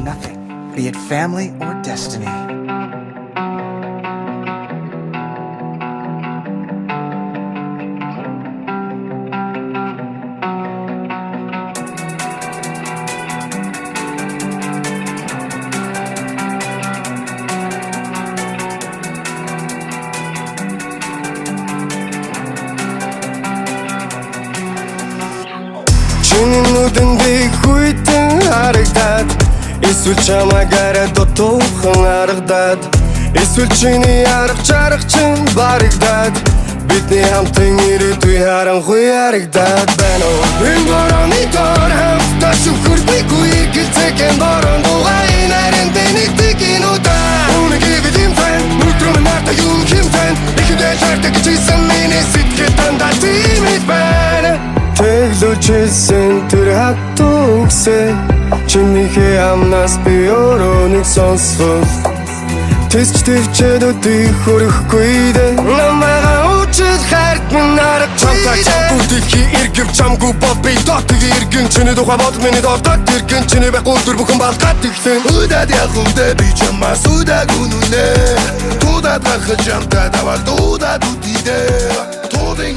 nothing, be it family or destiny. Чиний нүдэндээ хүйтэн харагдаад эсвэл чамаагаар дотуухан харагдаад эсвэл чиний арга чарга чинь барагдаад бидний хамтан ирээдүй харанхуй харагдаад байна уу? Энэ борооны доор хамтдаа шүхэрдэггүй гэлцэхэн борон дугай нарийн дэнэгдэг инудаа үнэгийг бидэм тань нүдрөм нарта юу хэмтэн ихэдэ шаардаг чийсэн миний сэтгэл дандаа тиймэд байна. Тэглүүчсэн тэр хатугсэ чинийхээ амнаас би өрөөнийг сонсвол тэсч төвчээд өдийг хөрөхгүй дэ намайгаа үчид хайрт минь арга чамтай чамгүй дэлхий эргэв чамгүй бол би дотыг эргэн чиний тухай бод миний дортод эргэн чиний байхгүй дөр бүхэн балгаад иглэн Удаад явхандэ би чамаас удааг үнүнэ Тудаад гарах чамтай даваад удаад үдидэ Тудын